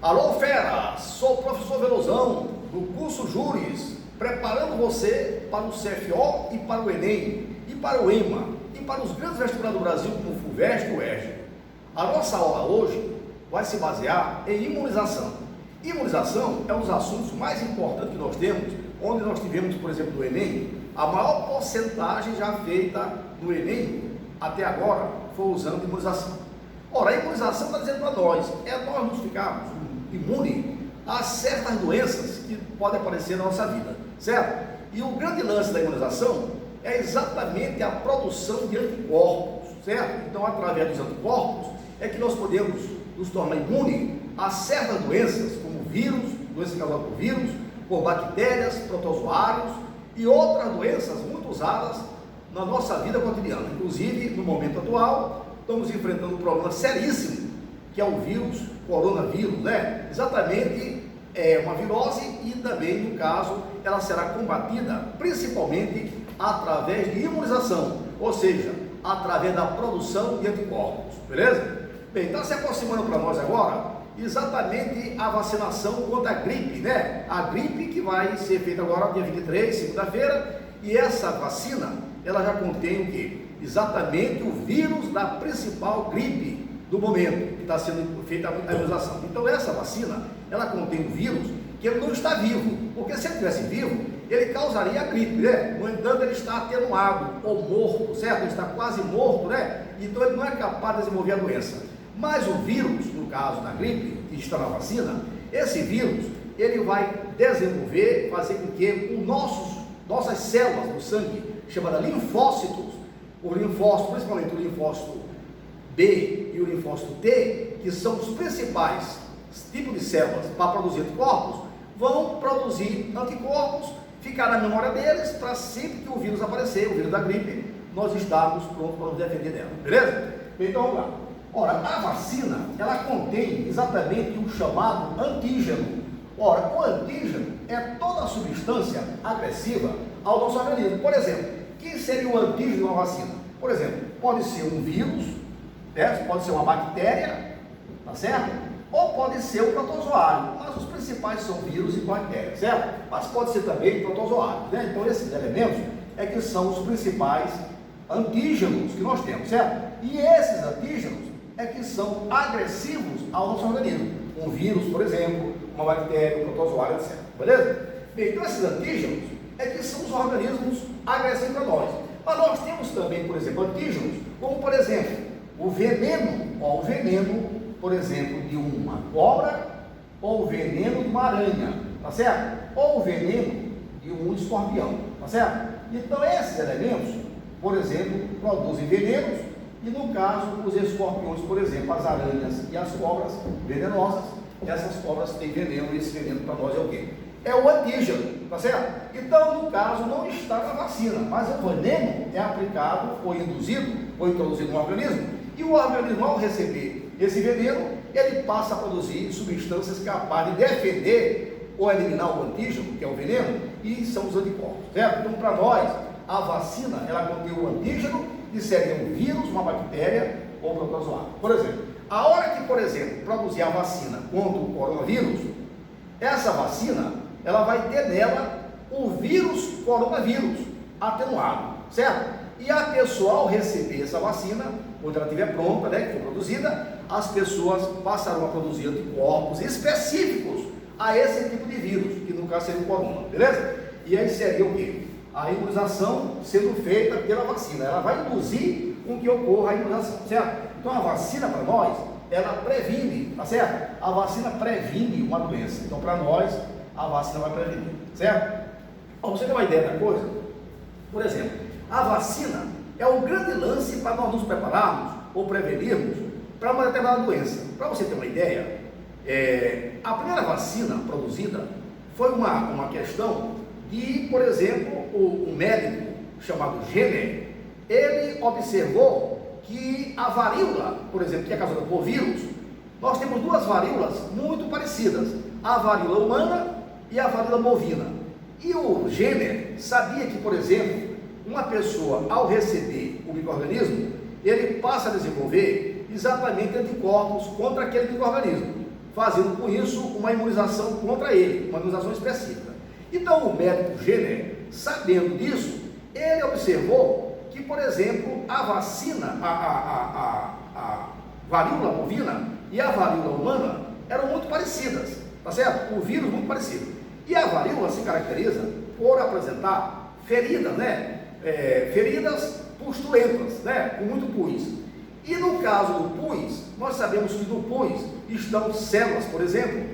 Alô, fera! Sou o professor Velozão, do curso Júris, preparando você para o CFO e para o Enem, e para o EMA, e para os grandes vestibulares do Brasil, como o FUVEST e o UERJ. A nossa aula hoje vai se basear em imunização. Imunização é um dos assuntos mais importantes que nós temos, onde nós tivemos, por exemplo, no Enem, a maior porcentagem já feita do Enem até agora foi usando imunização. Ora, a imunização está dizendo para nós, nós nos ficarmos imunes a certas doenças que podem aparecer na nossa vida, certo? E o grande lance da imunização é exatamente a produção de anticorpos, certo? Então, através dos anticorpos, é que nós podemos nos tornar imunes a certas doenças, como vírus, doenças causadas por vírus, por bactérias, protozoários e outras doenças muito usadas na nossa vida cotidiana. Inclusive, no momento atual, estamos enfrentando um problema seríssimo, que é o vírus, coronavírus, né? Exatamente, uma virose e também, no caso, ela será combatida principalmente através de imunização, ou seja, através da produção de anticorpos, beleza? Bem, está se aproximando para nós agora exatamente a vacinação contra a gripe, né? A gripe que vai ser feita agora dia 23, segunda-feira, e essa vacina, ela já contém o quê? Exatamente o vírus da principal gripe do momento, que está sendo feita a imunização. Então essa vacina, ela contém um vírus que ele não está vivo, porque se ele estivesse vivo, ele causaria a gripe, né? No entanto, ele está atenuado ou morto, certo? Ele está quase morto, né? Então ele não é capaz de desenvolver a doença. Mas o vírus, no caso da gripe, que está na vacina, esse vírus, ele vai desenvolver, fazer com que nossas células do sangue, chamadas linfócitos, o linfócito, principalmente o linfócito B e o linfócito T, que são os principais tipos de células para produzir anticorpos, vão produzir anticorpos, ficar na memória deles, para sempre que o vírus aparecer, o vírus da gripe, nós estarmos prontos para nos defender dela, beleza? Então vamos lá. Ora, a vacina, ela contém exatamente o chamado antígeno. Ora, o antígeno é toda a substância agressiva ao nosso organismo. Por exemplo, quem seria o antígeno de uma vacina? Por exemplo, pode ser um vírus, certo? Pode ser uma bactéria, tá certo? Ou pode ser um protozoário, mas os principais são vírus e bactérias, certo? Mas pode ser também protozoários, né? Então esses elementos é que são os principais antígenos que nós temos, certo? E esses antígenos é que são agressivos ao nosso organismo. Um vírus, por exemplo, uma bactéria, um protozoário, etc. Beleza? Bem, então esses antígenos é que são os organismos agressivos para nós. Mas nós temos também, por exemplo, antígenos, como por exemplo, o veneno, por exemplo, de uma cobra, ou o veneno de uma aranha, tá certo? Ou o veneno de um escorpião, tá certo? Então esses elementos, por exemplo, produzem venenos, e no caso, os escorpiões, por exemplo, as aranhas e as cobras venenosas, essas cobras têm veneno, e esse veneno para nós é o quê? É o antígeno, tá certo? Então, no caso, não está na vacina, mas o veneno é aplicado ou induzido ou introduzido no organismo, e o organismo, ao receber esse veneno, ele passa a produzir substâncias capazes de defender ou eliminar o antígeno, que é o veneno, e são os anticorpos, certo? Então, para nós, a vacina, ela contém o antígeno, que seria um vírus, uma bactéria ou um protozoário. Por exemplo, a hora que, por exemplo, produzir a vacina contra o coronavírus, essa vacina, ela vai ter nela o vírus coronavírus atenuado, certo? E a pessoa, ao receber essa vacina, quando ela estiver pronta, né, que for produzida, as pessoas passarão a produzir anticorpos específicos a esse tipo de vírus, que no caso seria o corona, beleza? E aí seria o quê? A imunização sendo feita pela vacina, ela vai induzir com que ocorra a imunização, certo? Então a vacina para nós, ela previne, tá certo? A vacina previne uma doença, então para nós, a vacina vai prevenir, certo? Para você ter uma ideia da coisa, por exemplo, a vacina é o grande lance para nós nos prepararmos ou prevenirmos para uma determinada doença. Para você ter uma ideia, a primeira vacina produzida foi uma questão de, por exemplo, um médico chamado Jenner, ele observou que a varíola, por exemplo, que é causada por vírus, nós temos duas varíolas muito parecidas, a varíola humana e a varíola bovina. E o Jenner sabia que, por exemplo, uma pessoa, ao receber o micro-organismo, ele passa a desenvolver exatamente anticorpos contra aquele micro-organismo. fazendo com isso uma imunização contra ele, uma imunização específica. Então o médico Jenner, sabendo disso, ele observou que, por exemplo, a vacina, a varíola bovina e a varíola humana eram muito parecidas, tá certo? O vírus muito parecido. E a varíola se caracteriza por apresentar feridas, né? Feridas pustulentas, né? Com muito pus. E no caso do pus, nós sabemos que no pus estão células, por exemplo,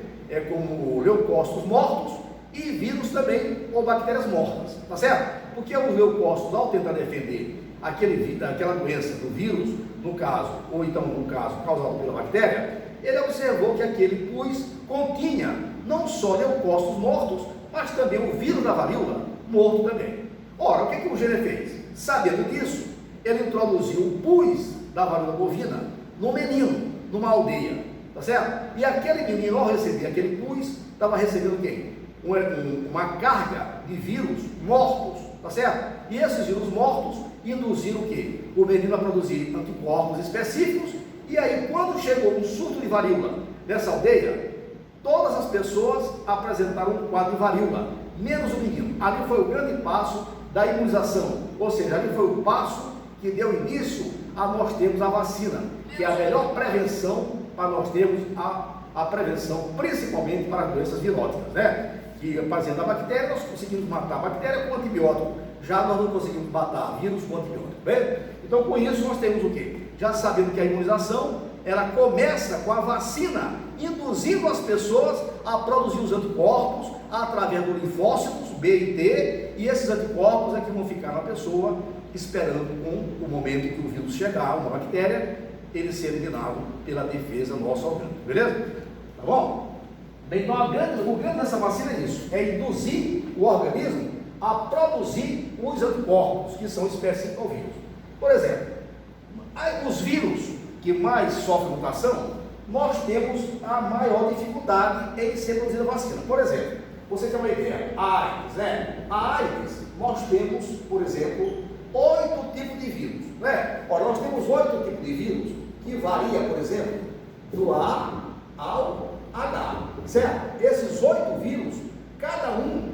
como leucócitos mortos e vírus também, ou bactérias mortas, tá certo? Porque os leucócitos, ao tentar defender aquela doença do vírus, no caso, ou então no caso causado pela bactéria, ele observou que aquele pus continha não só leucócitos mortos, mas também o vírus da varíola morto também. Ora, o que o Jenner fez? Sabendo disso, ele introduziu o pus da varíola bovina no menino, numa aldeia, tá certo? E aquele menino, ao receber aquele pus, estava recebendo quem? Uma carga de vírus mortos, tá certo? E esses vírus mortos induziram o quê? O menino a produzir anticorpos específicos, e aí quando chegou um surto de varíola nessa aldeia, todas as pessoas apresentaram um quadro de varíola, menos o menino. Ali foi o grande passo da imunização, ou seja, ali foi o passo que deu início a nós termos a vacina, que é a melhor prevenção para nós termos a prevenção, principalmente para as doenças viróticas, né? Que fazendo a bactéria, nós conseguimos matar a bactéria com antibiótico, já nós não conseguimos matar vírus com antibiótico, bem? Então com isso nós temos o quê? Já sabendo que a imunização, ela começa com a vacina, induzindo as pessoas a produzir os anticorpos através dos linfócitos B e T, e esses anticorpos é que vão ficar na pessoa, esperando com o momento que o vírus chegar, uma bactéria, ele ser eliminado pela defesa do nosso organismo, beleza? Tá bom? Bem, então o grande dessa vacina é isso, é induzir o organismo a produzir os anticorpos, que são específicos ao vírus. Por exemplo, os vírus que mais sofrem mutação, nós temos a maior dificuldade em ser produzida a vacina. Por exemplo, você tem uma ideia, a AIDS, né? A AIDS, nós temos, por exemplo, 8 tipos de vírus, né? Ora, nós temos 8 tipos de vírus que varia, por exemplo, do A ao H, certo? Esses 8 vírus, cada um,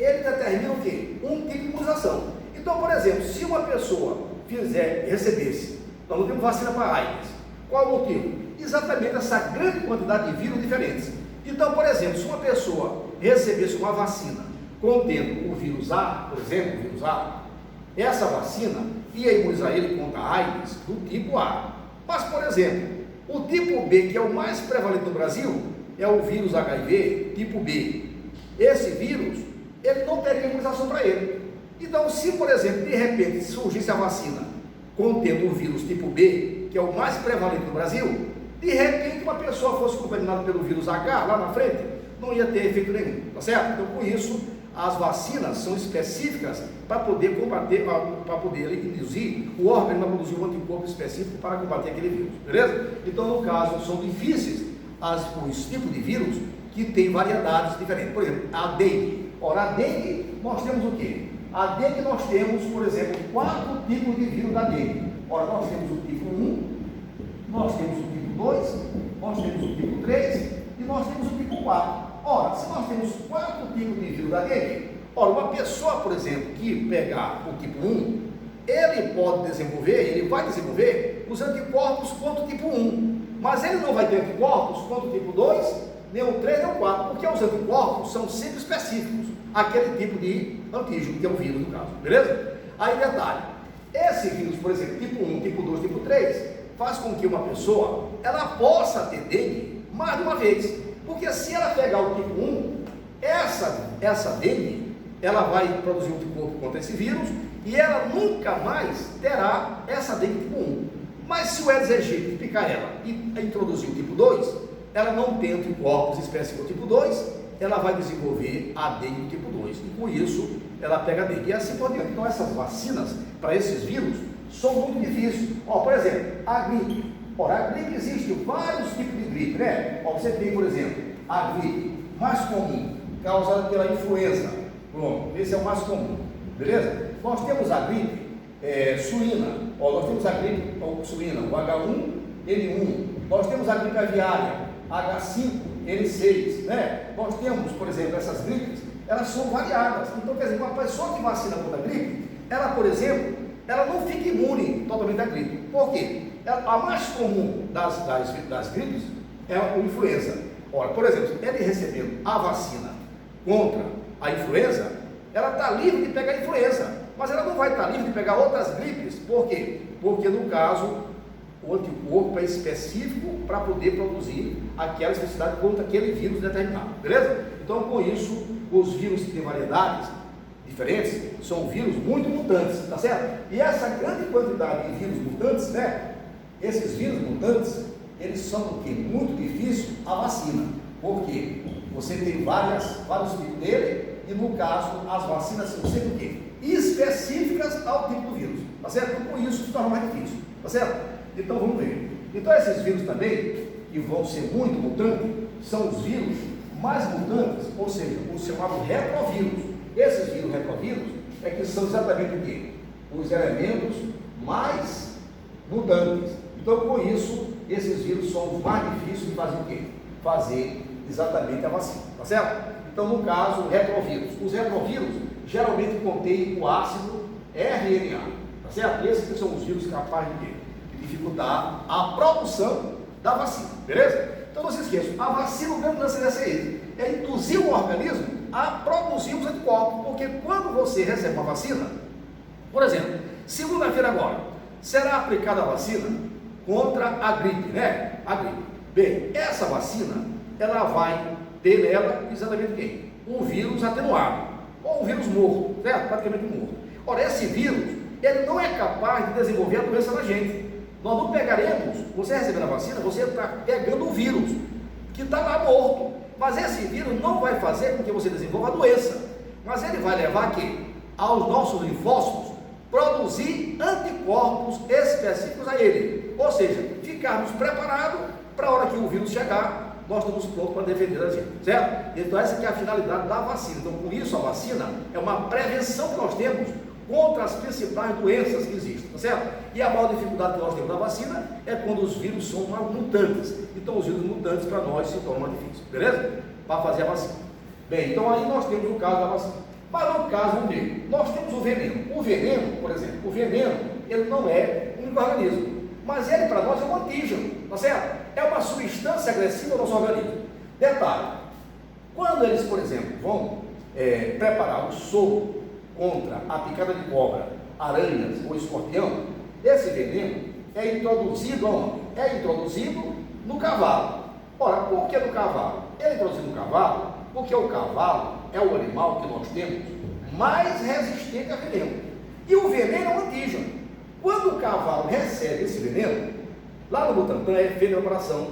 ele determina o quê? Um tipo de imunização. Então, por exemplo, se uma pessoa recebesse, nós não temos vacina para AIDS, qual o motivo? Exatamente essa grande quantidade de vírus diferentes. Então, por exemplo, se uma pessoa recebesse uma vacina contendo o vírus A, por exemplo, o vírus A, essa vacina ia imunizar ele contra a AIDS do tipo A. Mas, por exemplo, o tipo B, que é o mais prevalente no Brasil, é o vírus HIV tipo B. Esse vírus, ele não teria imunização para ele. Então, se, por exemplo, de repente surgisse a vacina contendo o vírus tipo B, que é o mais prevalente no Brasil, de repente uma pessoa fosse contaminada pelo vírus H lá na frente, não ia ter efeito nenhum, tá certo? Então, com isso, as vacinas são específicas para poder combater, para poder induzir o órgão a produzir um anticorpo específico para combater aquele vírus, beleza? Então, no caso, são difíceis os tipos de vírus que têm variedades diferentes. Por exemplo, a dengue. Ora, a dengue, nós temos o quê? A dengue nós temos, por exemplo, 4 tipos de vírus da dengue. Ora, nós temos o tipo 1, nós temos o tipo 2, nós temos o tipo 3 e nós temos o tipo 4. Ora, se nós temos 4 tipos de vírus da dengue, ora, uma pessoa, por exemplo, que pegar o tipo 1, ele vai desenvolver os anticorpos contra o tipo 1, mas ele não vai ter anticorpos contra o tipo 2, nem o 3, nem o 4, porque os anticorpos são sempre específicos, aquele tipo de antígeno, que é o vírus no caso, beleza? Aí detalhe, esse vírus, por exemplo, tipo 1, tipo 2, tipo 3, faz com que uma pessoa, ela possa ter dengue mais de uma vez, porque se ela pegar o tipo 1, essa dengue, ela vai produzir um anticorpo contra esse vírus, e ela nunca mais terá essa dengue tipo 1. Mas se o Aedes aegypti picar ela e introduzir o tipo 2, ela não tem anticorpos específicos do tipo 2, ela vai desenvolver a dengue do tipo 2, e com isso ela pega a dengue, e assim por diante. Então essas vacinas para esses vírus são muito difíceis. Por exemplo, a gripe. Ora, a gripe existe vários tipos de gripe, né? Você tem, por exemplo, a gripe mais comum, causada pela influenza. Pronto, esse é o mais comum, beleza? Nós temos a gripe suína. Nós temos a gripe suína, o H1N1. Nós temos a gripe aviária, H5N6, né? Nós temos, por exemplo, essas gripes, elas são variadas. Então, quer dizer, uma pessoa que vacina contra a gripe, ela, por exemplo, ela não fica imune totalmente à gripe. Por quê? A mais comum das gripes é a influenza. Ora, por exemplo, ele recebendo a vacina contra a influenza, ela está livre de pegar a influenza, mas ela não vai estar livre de pegar outras gripes. Por quê? Porque, no caso, o anticorpo é específico para poder produzir aquela especificidade contra aquele vírus determinado, beleza? Então, com isso, os vírus que têm variedades diferentes são vírus muito mutantes, tá certo? E essa grande quantidade de vírus mutantes, né? Esses vírus mutantes, eles são o quê? Muito difícil a vacina. Por quê? Você tem vários tipos dele e, no caso, as vacinas são sempre o quê? Específicas ao tipo do vírus, tá certo? Então, com isso, se torna mais difícil, tá certo? Então, vamos ver. Então, esses vírus também, que vão ser muito mutantes, são os vírus mais mutantes, ou seja, os chamados retrovírus. Esses vírus retrovírus é que são exatamente o quê? Os elementos mais mutantes. Então, com isso, esses vírus são os mais difíceis de fazer o quê? Fazer exatamente a vacina, tá certo? Então, no caso, retrovírus. Os retrovírus geralmente contêm o ácido RNA, tá certo? Esses que são os vírus capazes de dificultar a produção da vacina, beleza? Então, não se esqueçam, a vacina, o grande lance dessa é induzir o organismo a produzir os anticorpos, porque quando você recebe uma vacina, por exemplo, segunda-feira agora, será aplicada a vacina contra a gripe, né? A gripe. Bem, essa vacina, ela vai ter nela exatamente quem? Um vírus atenuado, ou um vírus morto, certo? Praticamente morto. Ora, esse vírus, ele não é capaz de desenvolver a doença na gente. Nós não pegaremos, você recebendo a vacina, você está pegando o vírus, que está lá morto. Mas esse vírus não vai fazer com que você desenvolva a doença, mas ele vai levar aqui aos nossos linfócitos produzir anticorpos específicos a ele, ou seja, ficarmos preparados para a hora que o vírus chegar, nós estamos prontos para defender a gente, certo? Então essa que é a finalidade da vacina. Então, com isso, a vacina é uma prevenção que nós temos contra as principais doenças que existem, tá certo? E a maior dificuldade que nós temos na vacina é quando os vírus são mutantes. Então, os vírus mutantes para nós se tornam mais difíceis, beleza? Para fazer a vacina. Bem, então aí nós temos o caso da vacina. Mas no caso dele, nós temos o veneno. O veneno, por exemplo, o veneno, ele não é um organismo, mas ele para nós é um antígeno, tá certo? É uma substância agressiva ao nosso organismo. Detalhe, quando eles, por exemplo, vão preparar o soro contra a picada de cobra, aranhas ou escorpião, esse veneno é introduzido aonde? É introduzido no cavalo. Ora, por que no cavalo? Ele é introduzido no cavalo porque o cavalo é o animal que nós temos mais resistente a veneno. E o veneno é um antígeno. Quando o cavalo recebe esse veneno, lá no Butantan é feita a preparação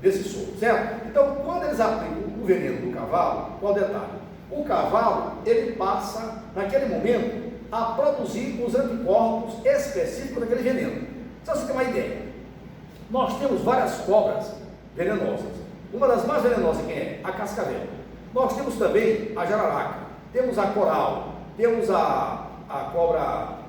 desse soro, certo? Então, quando eles aplicam o veneno no cavalo, qual o detalhe? O cavalo, ele passa, naquele momento, a produzir os anticorpos específicos daquele veneno. Só para você ter uma ideia, nós temos várias cobras venenosas. Uma das mais venenosas quem é? A cascavel. Nós temos também a jararaca, temos a coral, temos a cobra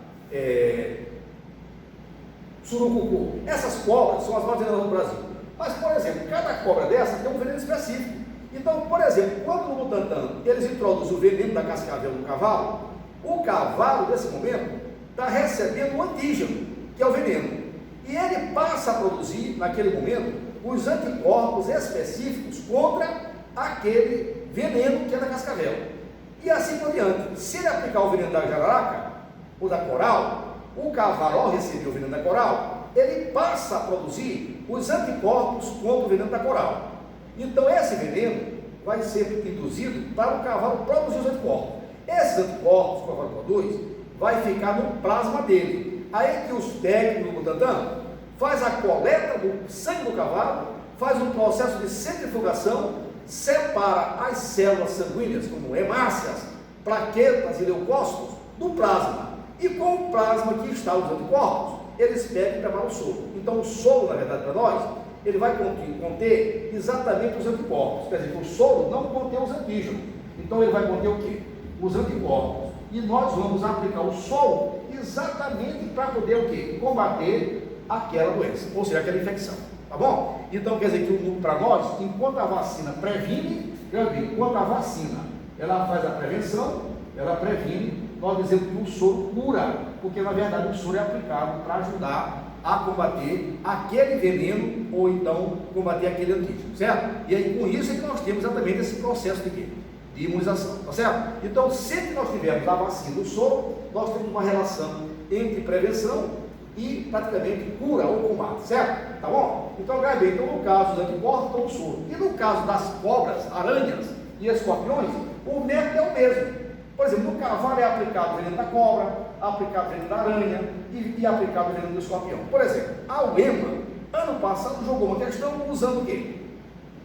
surucucu. Essas cobras são as mais venenosas do Brasil. Mas, por exemplo, cada cobra dessa tem um veneno específico. Então, por exemplo, quando no Butantan eles introduzem o veneno da cascavel no cavalo, o cavalo, nesse momento, está recebendo o antígeno, que é o veneno. E ele passa a produzir, naquele momento, os anticorpos específicos contra aquele veneno que é da cascavel. E assim por diante. Se ele aplicar o veneno da jararaca ou da coral, o cavalo, ao receber o veneno da coral, ele passa a produzir os anticorpos contra o veneno da coral. Então, esse veneno vai ser induzido para o cavalo produzir os anticorpos. Esses anticorpos que o cavalo produz vai ficar no plasma dele. Aí que os técnicos do Butantan faz a coleta do sangue do cavalo, faz um processo de centrifugação, separa as células sanguíneas, como hemácias, plaquetas e leucócitos, do plasma. E com o plasma que está os anticorpos, eles pegam e preparam o soro. Então, o soro, na verdade, para nós, ele vai conter exatamente os anticorpos. Quer dizer, o soro não contém os antígenos. Então, ele vai conter o quê? Os anticorpos. E nós vamos aplicar o soro exatamente para poder o quê? Combater aquela doença, ou seja, aquela infecção. tá bom? Então quer dizer que para nós, enquanto a vacina previne, enquanto a vacina ela faz a prevenção, ela previne, nós dizemos que o soro cura, porque na verdade o soro é aplicado para ajudar a combater aquele veneno ou então combater aquele antígeno, certo? E aí com isso é que nós temos exatamente esse processo de quê? De imunização, tá certo? Então sempre que nós tivermos a vacina e o soro, nós temos uma relação entre prevenção e praticamente cura ou combate, certo? Tá bom? Então, bem, então no caso dos anticorpos, então o soro. E no caso das cobras, aranhas e escorpiões, o método é o mesmo. Por exemplo, no cavalo é aplicado o veneno da cobra, aplicado o veneno da aranha e aplicado o veneno do escorpião. Por exemplo, a UEMA, ano passado, jogou uma questão usando o quê?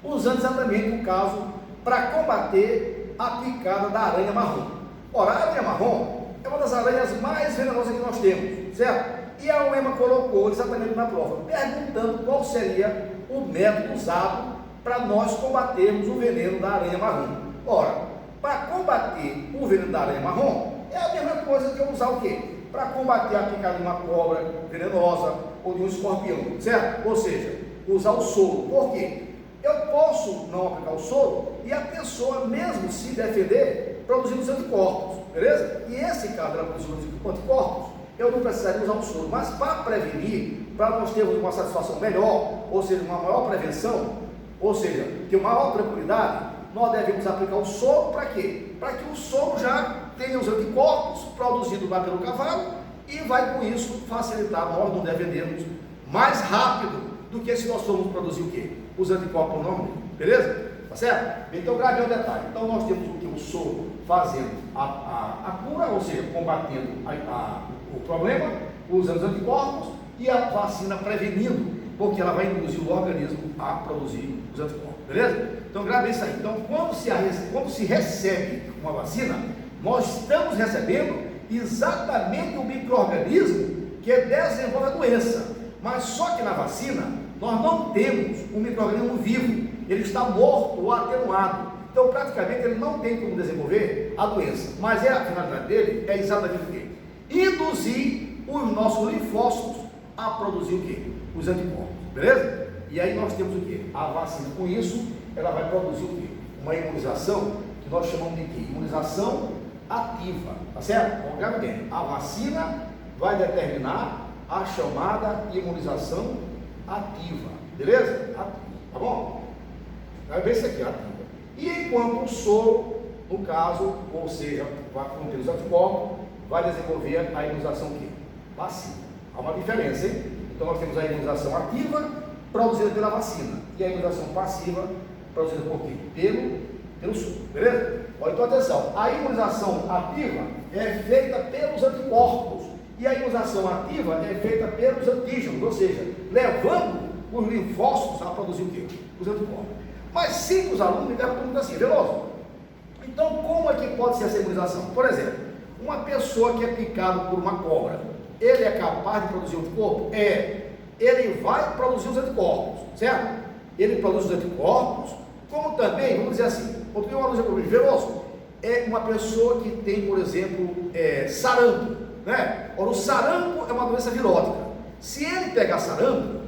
Usando exatamente o caso para combater a picada da aranha marrom. Ora, a aranha marrom é uma das aranhas mais venenosas que nós temos, certo? E a UEMA colocou exatamente na prova, perguntando qual seria o método usado para nós combatermos o veneno da aranha marrom. Ora, para combater o veneno da aranha marrom, é a mesma coisa que eu usar o quê? Para combater a picada de uma cobra venenosa ou de um escorpião, certo? Ou seja, usar o soro. Por quê? Eu posso não aplicar o soro e a pessoa mesmo se defender produzindo os anticorpos, beleza? E esse caso ela produzindo os anticorpos, eu não precisaria usar o soro, mas para prevenir, para nós termos uma satisfação melhor, ou seja, uma maior prevenção, ou seja, ter maior tranquilidade, nós devemos aplicar o soro para quê? Para que o soro já tenha os anticorpos produzidos lá pelo cavalo e vai com isso facilitar nós não defendermos mais rápido do que se nós formos produzir o quê? Os anticorpos normalmente, beleza? Tá certo? Então grave o detalhe. Então nós temos o que? O soro fazendo a cura, ou seja, combatendo o problema, usando os anticorpos, e a vacina prevenindo, porque ela vai induzir o organismo a produzir os anticorpos, beleza? Então grave isso aí. Então quando se recebe uma vacina, nós estamos recebendo exatamente o micro-organismo que desenvolve a doença, mas só que na vacina nós não temos um micro-organismo vivo, ele está morto ou atenuado, então praticamente ele não tem como desenvolver a doença, mas a finalidade dele é exatamente o quê? Induzir os nossos linfócitos a produzir o quê? Os anticorpos, beleza? E aí nós temos o quê? A vacina, com isso, ela vai produzir o quê? Uma imunização que nós chamamos de quê? Imunização ativa, tá certo? Então, grave bem, a vacina vai determinar a chamada imunização ativa, beleza? Ativa, tá bom? Vai ver isso aqui, ativa. E enquanto o soro, no caso, ou seja, vai conter os anticorpos, vai desenvolver a imunização quê? Passiva. Há uma diferença, hein? Então nós temos a imunização ativa produzida pela vacina e a imunização passiva produzida por quê? Pelo soro, beleza? Olha, então atenção, a imunização ativa é feita pelos anticorpos e a imunização ativa é feita pelos antígenos, ou seja, levando os linfócitos a produzir o quê? Os anticorpos. Mas sempre os alunos me perguntam assim, Veloso, então como é que pode ser essa imunização? Por exemplo, uma pessoa que é picada por uma cobra, ele é capaz de produzir anticorpo? Ele vai produzir os anticorpos, certo? Ele produz os anticorpos, como também, vamos dizer assim, outro dia uma luz para mim, Veloso, é uma pessoa que tem, por exemplo, sarampo, né? Ora, o sarampo é uma doença virótica. Se ele pegar sarampo,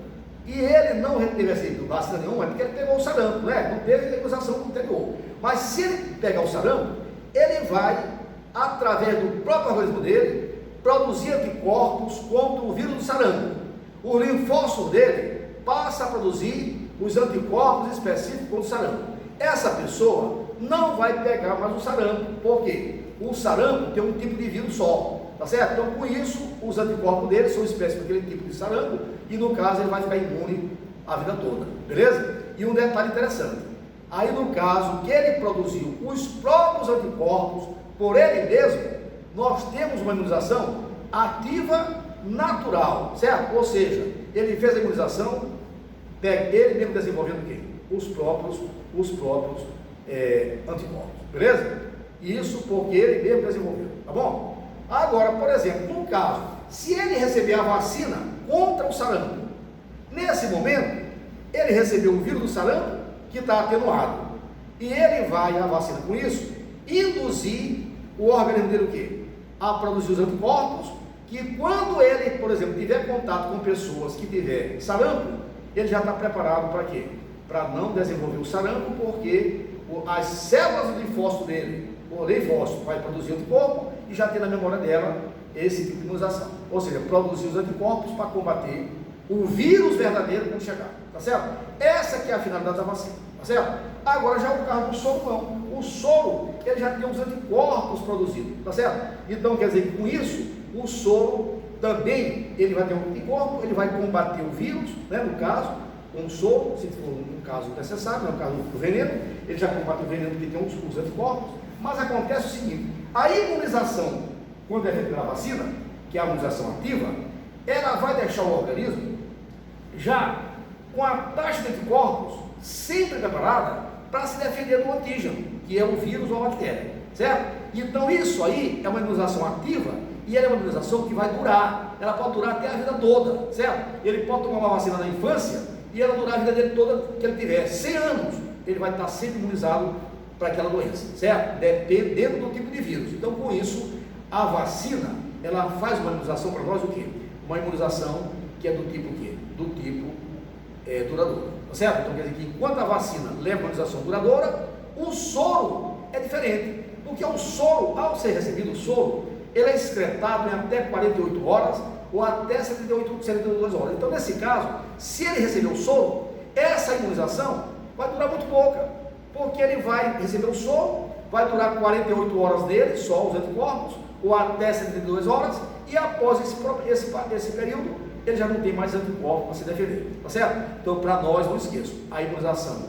e ele não teve essa vacina nenhuma, é porque ele pegou o sarampo, né? Não teve imunização anterior. Mas se ele pegar o sarampo, ele vai, através do próprio organismo dele, produzir anticorpos contra o vírus do sarampo. O linfócito dele passa a produzir os anticorpos específicos contra o sarampo. Essa pessoa não vai pegar mais o sarampo, porque o sarampo tem um tipo de vírus só, tá certo? Então, com isso, os anticorpos dele são específicos daquele tipo de sarampo, e no caso ele vai ficar imune a vida toda, beleza? E um detalhe interessante, aí no caso que ele produziu os próprios anticorpos por ele mesmo, nós temos uma imunização ativa natural, certo? Ou seja, ele fez a imunização, ele mesmo desenvolvendo o quê? Os próprios anticorpos, beleza? Isso porque ele mesmo desenvolveu, tá bom? Agora, por exemplo, no caso, se ele receber a vacina contra o sarampo, nesse momento, ele recebeu o vírus do sarampo que está atenuado, e ele vai, a vacina com isso, induzir o organismo dele o quê? A produzir os anticorpos, que quando ele, por exemplo, tiver contato com pessoas que tiverem sarampo, ele já está preparado para quê? Para não desenvolver o sarampo, porque as células do linfócito dele, o linfócito vai produzir anticorpo e já tem na memória dela esse tipo de imunização. Ou seja, produzir os anticorpos para combater o vírus verdadeiro quando chegar, tá certo? Essa que é a finalidade da vacina, tá certo? Agora já o caso do soro não. O soro, ele já tem os anticorpos produzidos, tá certo? Então quer dizer que com isso, o soro também, ele vai ter um anticorpo, ele vai combater o vírus, né, no caso, com o soro, se for um caso necessário, no caso do veneno, ele já combate o veneno que tem os anticorpos, mas acontece o seguinte, a imunização, quando é feita pela vacina, que é a imunização ativa, ela vai deixar o organismo já com a taxa de anticorpos sempre preparada para se defender do antígeno, que é o vírus ou a bactéria, certo? Então isso aí é uma imunização ativa e ela é uma imunização que vai durar, ela pode durar até a vida toda, certo? Ele pode tomar uma vacina na infância e ela durar a vida dele toda que ele tiver, 100 anos, ele vai estar sempre imunizado para aquela doença, certo? Dependendo do tipo de vírus. Então com isso, a vacina, ela faz uma imunização para nós o quê? Uma imunização que é do tipo o quê? Do tipo duradouro, tá certo? Então quer dizer que enquanto a vacina leva uma imunização duradoura, o soro é diferente, porque o soro, ao ser recebido o soro, ele é excretado em até 48 horas ou até 72 horas. Então nesse caso, se ele receber o soro, essa imunização vai durar muito pouca, porque ele vai receber o soro, vai durar 48 horas dele, só os anticorpos, ou até 72 horas, e após esse período, ele já não tem mais anticorpos para se defender, tá certo? Então, para nós, não esqueça, a imunização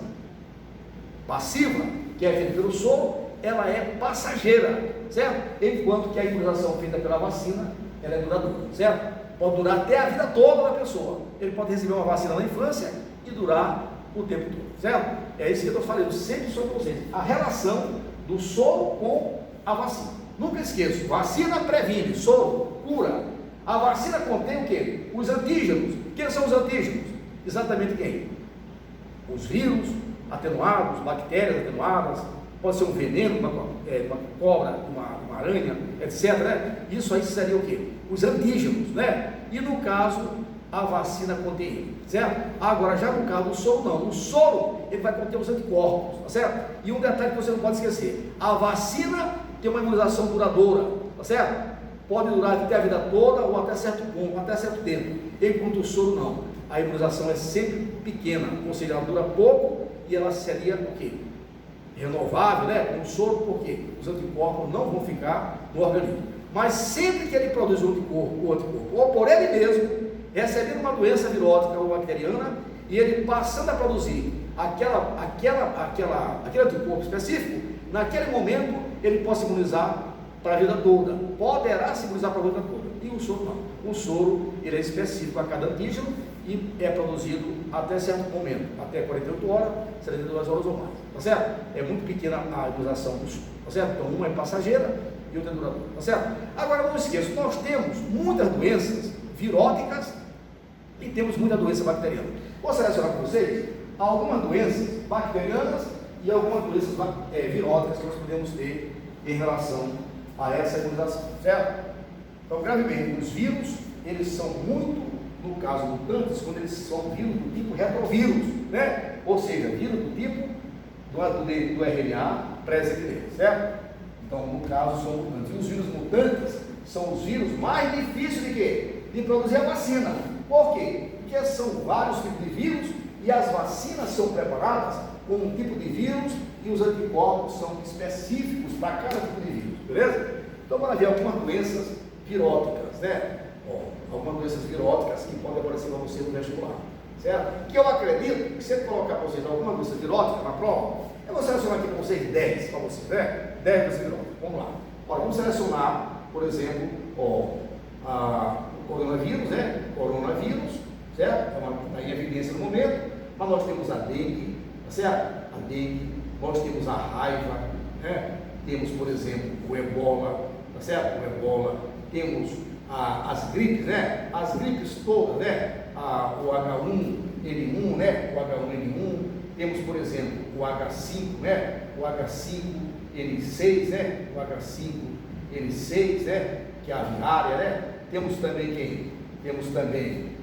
passiva, que é feita pelo soro, ela é passageira, certo? Enquanto que a imunização feita pela vacina, ela é duradoura, certo? Pode durar até a vida toda da pessoa. Ele pode receber uma vacina na infância e durar o tempo todo, certo? É isso que eu estou falando sempre sobre vocês, a relação do soro com a vacina. Nunca esqueça, vacina previne, soro cura. A vacina contém o quê? Os antígenos. Quem são os antígenos? Exatamente quem? Os vírus atenuados, bactérias atenuadas, pode ser um veneno, uma cobra, uma aranha, etc. Né? Isso aí seria o quê? Os antígenos, né? E no caso, a vacina contém ele, certo? Agora, já no caso do soro, não. O soro, ele vai conter os anticorpos, tá certo? E um detalhe que você não pode esquecer, a vacina tem uma imunização duradoura, tá certo? Pode durar até a vida toda ou até certo ponto, até certo tempo, enquanto o soro não. A imunização é sempre pequena, ou seja, ela dura pouco e ela seria o quê? Renovável, né? Com o soro, porque os anticorpos não vão ficar no organismo. Mas sempre que ele produz o anticorpo, ou por ele mesmo, recebendo uma doença virótica ou bacteriana, e ele passando a produzir aquele anticorpo específico, naquele momento ele pode se imunizar para a vida toda, poderá se imunizar para a vida toda, e o soro não. O soro, ele é específico a cada antígeno e é produzido até certo momento, até 48 horas, 72 horas ou mais, tá certo? É muito pequena a imunização do soro, tá certo? Então uma é passageira e outra é duradoura, tá certo? Agora não esqueça, nós temos muitas doenças viróticas e temos muita doença bacteriana. Vou selecionar para vocês algumas doenças bacterianas e algumas doenças viróticas que nós podemos ter em relação a essa imunização, certo? Então, gravemente, os vírus, eles são muito, no caso mutantes, quando eles são vírus do tipo retrovírus, né? Ou seja, vírus do tipo do RNA presente, certo? Então, no caso, são mutantes. E os vírus mutantes são os vírus mais difíceis de quê? De produzir a vacina. Por quê? Porque são vários tipos de vírus e as vacinas são preparadas com um tipo de vírus e os anticorpos são específicos para cada tipo de vírus, beleza? Então, vamos ver algumas doenças viróticas, né? Algumas doenças viróticas que podem aparecer para você no vestibular, certo? Que eu acredito que se eu colocar para vocês alguma doença virótica na prova, eu vou selecionar aqui para vocês 10 para vocês, né? 10 doenças viróticas, vamos lá. Olha, vamos selecionar, por exemplo, o coronavírus, né? Coronavírus, certo? Está em evidência no momento, mas nós temos a dengue, tá certo? A dengue, nós temos a raiva, né? Temos, por exemplo, o ebola, tá certo? O ebola, temos as gripes, né? As gripes todas, né? O H1N1, né? O H1N1, temos, por exemplo, o H5, né? O H5N6, né? O H5N6, né? Que é a aviária, né? Temos também quem? Temos também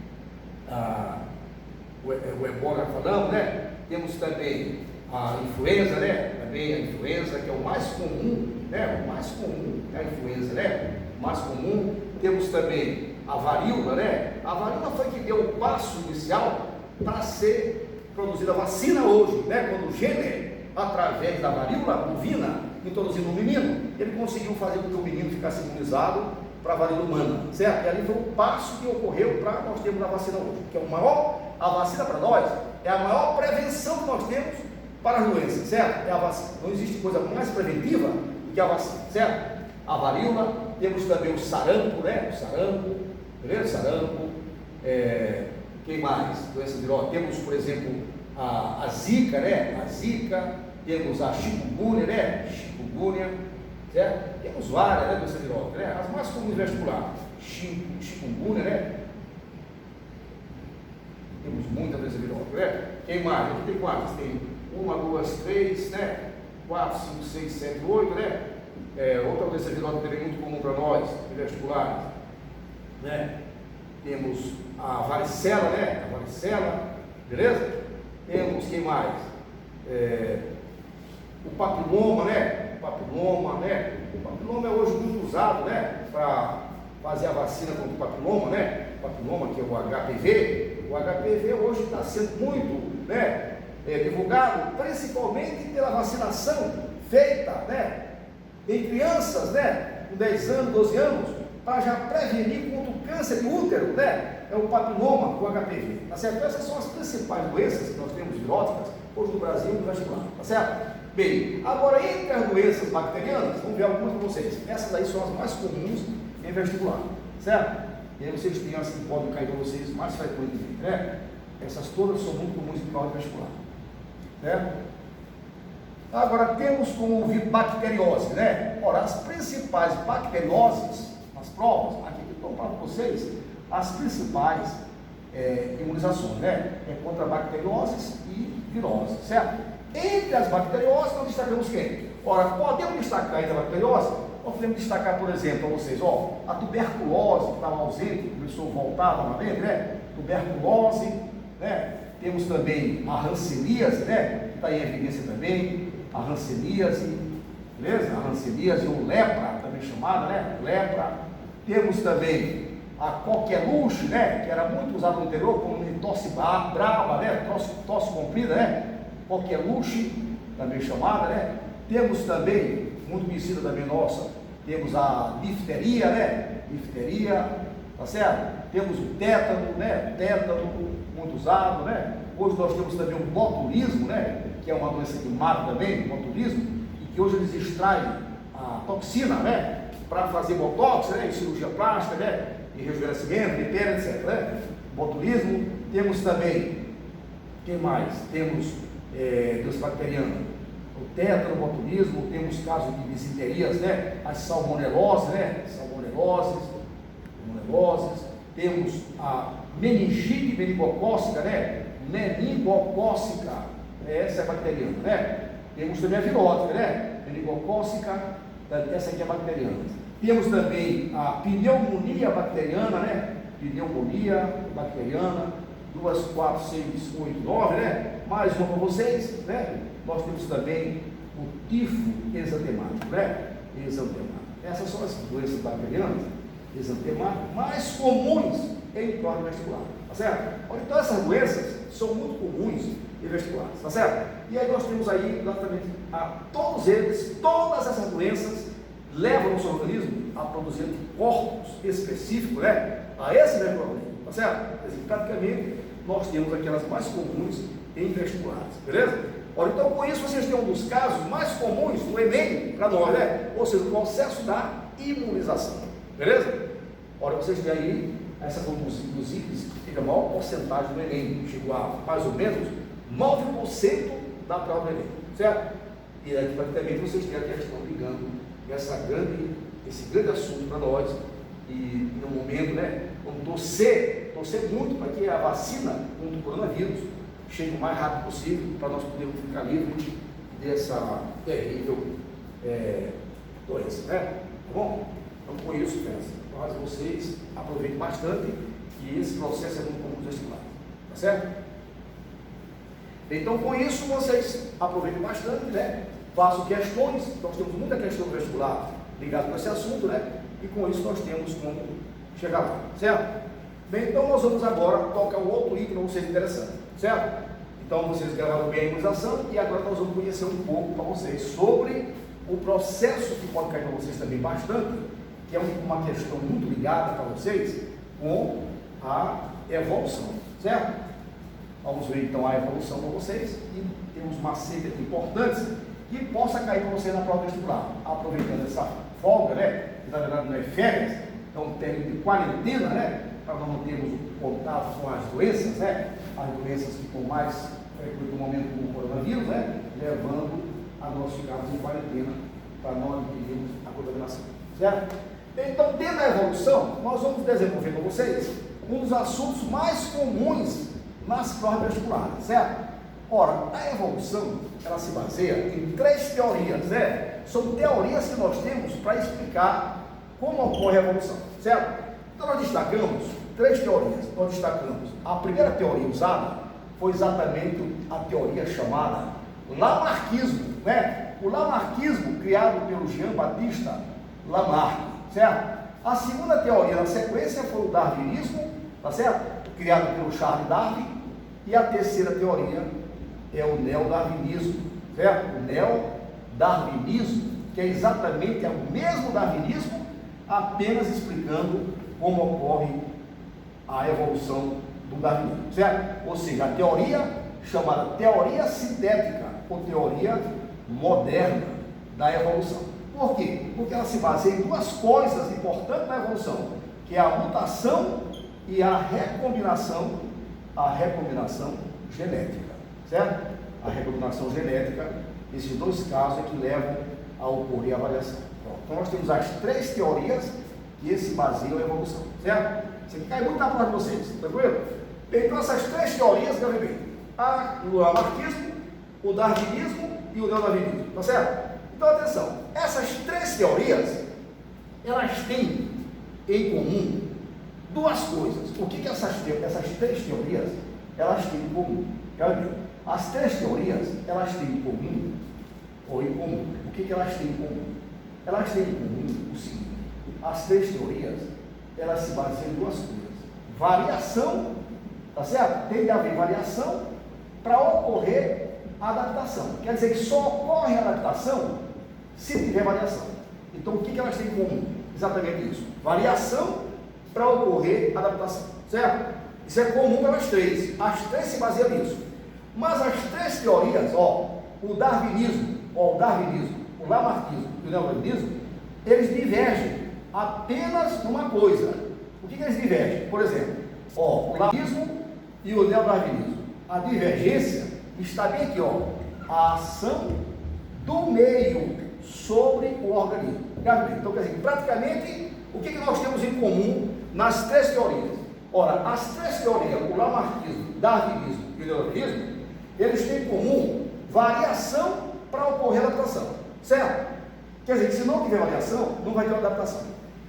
o ebola, falamos, né? Temos também a influenza, né? Também a influenza, que é o mais comum, né? O mais comum é a influenza, né? O mais comum. Temos também a varíola, né? A varíola foi que deu o passo inicial para ser produzida a vacina hoje, né? Quando o Jenner, através da varíola bovina, introduzindo um menino, ele conseguiu fazer com que o menino ficasse imunizado para a varíola humana, certo? E ali foi o passo que ocorreu para nós termos a vacina hoje, que é o maior, a vacina para nós é a maior prevenção que nós temos para as doenças, certo? É a vacina. Não existe coisa mais preventiva do que a vacina, certo? A varíola, temos também o sarampo, né? O sarampo, beleza? Sarampo, quem mais? Doenças virosas. Temos, por exemplo, a zika, né? A zika, temos a chikungunya, né? Chikungunya, certo? Temos várias, né, doenças virosas, né? As mais comuns vestibular, chikungunya, né? Temos muitas doenças virosas, né? Quem mais? Aqui tem quantas? Tem 1, 2, 3, né? 4, 5, 6, 7, 8, né? Outra doença virosa também muito comum para nós, vestibulares, né? Temos a varicela, né? A varicela, beleza? Temos, quem mais? O papiloma, né? O papiloma, né? O papiloma é hoje muito usado, né? Para fazer a vacina contra o papiloma, né? O papiloma, que é o HPV. O HPV hoje está sendo muito, né? Divulgado, principalmente pela vacinação feita, né? Em crianças, né? Com 10 anos, 12 anos, para já prevenir contra o câncer de útero, né? É o papiloma, o HPV, tá certo? Então, essas são as principais doenças que nós temos viróticas hoje no Brasil e no vestibular, tá certo? Bem, agora entre as doenças bacterianas, vamos ver algumas para vocês. Essas aí são as mais comuns em vestibular, certo? E aí vocês têm as que podem cair para vocês mais frequentemente, né? Essas todas são muito comuns em prova de vestibular, certo? Agora temos como bacteriose, né? Ora, as principais bacterioses nas provas, aqui que estou para vocês, as principais imunizações, né? É contra bacterioses e viroses, certo? Entre as bacterioses, nós destacamos quem? Ora, podemos destacar entre a bacteriose, nós podemos destacar, por exemplo, para vocês, ó, a tuberculose, que estava ausente, começou a voltar novamente, né? Tuberculose, né? Temos também a hanseníase, né? Que está em evidência também, a hanseníase, beleza? A hanseníase ou lepra, também chamada, né? Lepra. Temos também a coqueluche, né? Que era muito usado no interior como tosse brava, né? Tosse comprida, né? Coqueluche, também chamada, né? Temos também, muito conhecida também nossa, temos a difteria, né? Difteria, tá certo? Temos o tétano, né? Tétano, muito usado, né? Hoje nós temos também o botulismo, né? Que é uma doença que mata também, o botulismo, e que hoje eles extraem a toxina, né? Para fazer botox, né? Em cirurgia plástica, né? Em rejuvenescimento, de pele, etc, né? Botulismo. Temos também, quem mais? Temos doença bacteriana, o tétano, o botulismo, temos casos de disenterias, né? As salmoneloses, né? Salmoneloses, temos a meningite meningocócica, né? Meningocócica, essa é bacteriana, né? Temos também a virótica, né? Meningocócica, essa aqui é bacteriana. Temos também a pneumonia bacteriana, né? Pneumonia bacteriana, 2, 4, 6, 8, 9, né? Mais uma para vocês, né? Nós temos também o tifo exantemático, né? Exantemático. Essas são as doenças bacterianas, exantemáticas, mais comuns em prova vestibular, tá certo? Então essas doenças são muito comuns em vestibulares, tá certo? E aí nós temos aí, exatamente, todos eles, todas essas doenças levam o nosso organismo a produzir anticorpos específicos, né? A esse microorganismo, tá certo? Praticamente nós temos aquelas mais comuns em vestibulares, beleza? Ora, então com isso vocês têm um dos casos mais comuns do Enem para nós, né? Ou seja, o processo da imunização, beleza? Ora, vocês têm aí essa foi um dos itens que teve a maior porcentagem do Enem, chegou a mais ou menos 9% da prova do Enem, certo? E aí praticamente vocês têm a questão ligando esse grande assunto para nós, e no momento, né, vamos torcer muito para que a vacina contra o coronavírus chegue o mais rápido possível, para nós podermos ficar livres dessa terrível doença, né? Tá bom? Então, com isso, mas vocês aproveitem bastante, que esse processo é muito comum no vestibular, tá certo? Então, com isso, vocês aproveitem bastante, né? Façam questões. Nós temos muita questão no vestibular ligada com esse assunto, né? E com isso nós temos como chegar lá, certo? Bem, então nós vamos agora tocar um outro item para vocês interessante, certo? Então vocês gravaram bem a imunização e agora nós vamos conhecer um pouco para vocês sobre o processo que pode cair para vocês também bastante, que é uma questão muito ligada para vocês com a evolução, certo? Vamos ver então a evolução para vocês e temos macetes importantes que possa cair para vocês na prova vestibular. Aproveitando essa folga, né? Que na verdade não é férias, é um período de quarentena, né? Para nós não termos contato com as doenças, né? As doenças que estão mais frequentes no momento do coronavírus, né? Levando a nós ficarmos em quarentena para nós impedirmos a contaminação, certo? Então, dentro da evolução, nós vamos desenvolver para vocês um dos assuntos mais comuns nas provas vestibulares, certo? Ora, a evolução, ela se baseia em 3 teorias, né? São teorias que nós temos para explicar como ocorre a evolução, certo? Então, nós destacamos 3 teorias. Nós destacamos a primeira teoria usada foi exatamente a teoria chamada Lamarckismo, né? O Lamarckismo criado pelo Jean-Baptiste Lamarck, certo? A segunda teoria na sequência foi o Darwinismo, tá certo? Criado pelo Charles Darwin. E a terceira teoria é o neodarwinismo, certo? O neodarwinismo, que é exatamente o mesmo darwinismo, apenas explicando como ocorre a evolução do darwinismo, certo? Ou seja, a teoria chamada teoria sintética ou teoria moderna da evolução. Por quê? Porque ela se baseia em 2 coisas importantes na evolução, que é a mutação e a recombinação genética, certo? A recombinação genética, esses 2 casos é que levam a ocorrer a variação. Então nós temos as 3 teorias que se baseiam na evolução, certo? Isso aqui cai muito na prova de vocês, tranquilo? Então essas 3 teorias, quero ver, o lamarckismo, o darwinismo e o neodarwinismo, tá certo? Então atenção, essas 3 teorias, elas têm em comum 2 coisas. O que essas 3 teorias, elas têm em comum? Quero ver, as 3 teorias, elas têm em comum, ou em comum, o que elas têm em comum? Elas têm em comum o seguinte: as 3 teorias, elas se baseiam em 2 coisas. Variação, tá certo? Tem de haver variação para ocorrer a adaptação. Quer dizer que só ocorre a adaptação se tiver variação. Então, o que elas têm em comum? Exatamente isso. Variação para ocorrer a adaptação, certo? Isso é comum para as 3. As 3 se baseiam nisso. Mas as 3 teorias, o darwinismo, o lamarckismo e o neodarwinismo, eles divergem apenas numa coisa. O que eles divergem? Por exemplo, o lamarckismo e o neodarwinismo. A divergência está bem aqui, a ação do meio sobre o organismo. Então, quer dizer, praticamente, o que nós temos em comum nas 3 teorias? Ora, as 3 teorias, o lamarckismo, darwinismo e o neodarwinismo, eles têm em comum variação para ocorrer a adaptação, certo? Quer dizer, que se não tiver variação, não vai ter uma adaptação.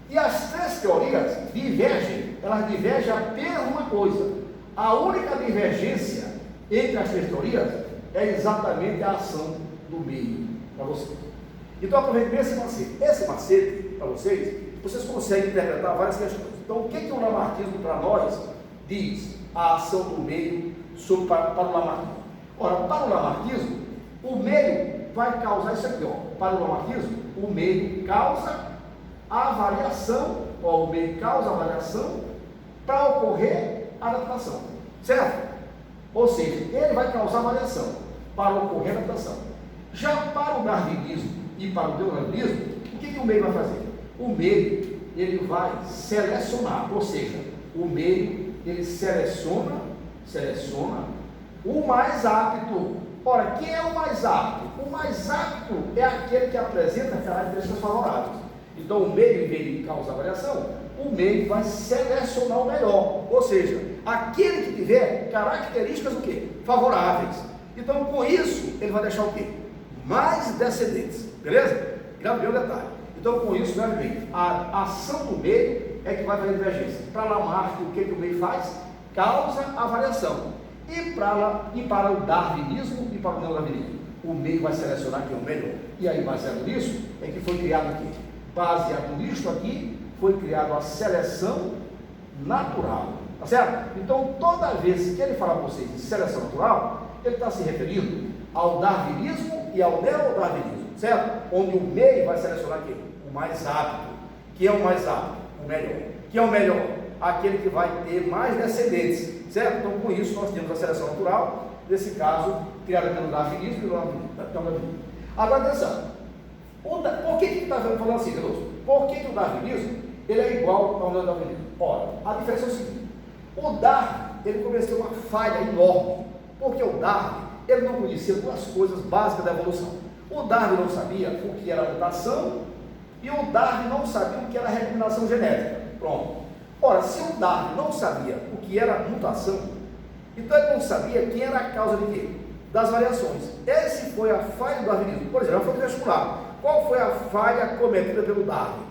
E as 3 teorias divergem, elas divergem apenas uma coisa. A única divergência entre as 3 teorias é exatamente a ação do meio para vocês. Então, aproveite bem esse macete. Esse macete, para vocês conseguem interpretar várias questões. Então, o que o lamarckismo para nós diz? A ação do meio para o lamarckismo. Ora, para o lamarckismo, o meio vai causar isso aqui, Para o lamarckismo, o meio causa a variação, o meio causa a variação para ocorrer a adaptação, certo? Ou seja, ele vai causar variação para ocorrer a adaptação. Já para o darwinismo e para o neodarwinismo, o que o meio vai fazer? O meio, ele vai selecionar, ou seja, o meio, ele seleciona o mais apto. Ora, quem é o mais apto? O mais apto é aquele que apresenta características favoráveis. Então, o meio, em vez de causar variação, o meio vai selecionar o melhor, ou seja, aquele que tiver características o quê? Favoráveis. Então, com isso, ele vai deixar o quê? Mais descendentes, beleza? Grave bem o detalhe. Então, com isso, grave bem, a ação do meio é que vai fazer divergência. Para Lamarck, o que o meio faz? Causa a variação. E para o darwinismo e para o neodarwinismo, o meio vai selecionar quem é o melhor. E aí, baseado nisso, é que foi criado aqui. Baseado nisso aqui, foi criada a seleção natural. Tá certo? Então, toda vez que ele falar para vocês de seleção natural, ele está se referindo ao darwinismo e ao neodarwinismo, certo? Onde o meio vai selecionar quem? O mais apto. Quem é o mais apto? O melhor. Quem é o melhor? Aquele que vai ter mais descendentes, certo? Então, com isso, nós temos a seleção natural, nesse caso, criada pelo darwinismo e o neodarwinismo. Agora, atenção. Por que está falando assim, Veloso? Por que o darwinismo ele é igual ao neodarwinismo? Ora, a diferença é o seguinte. O Darwin, ele cometeu uma falha enorme, porque o Darwin, ele não conhecia duas coisas básicas da evolução. O Darwin não sabia o que era mutação e o Darwin não sabia o que era recombinação genética. Pronto. Ora, se o Darwin não sabia o que era mutação, então ele não sabia quem era a causa de quê? Das variações. Essa foi a falha do darwinismo. Por exemplo, foi vestibular. Qual foi a falha cometida pelo Darwin?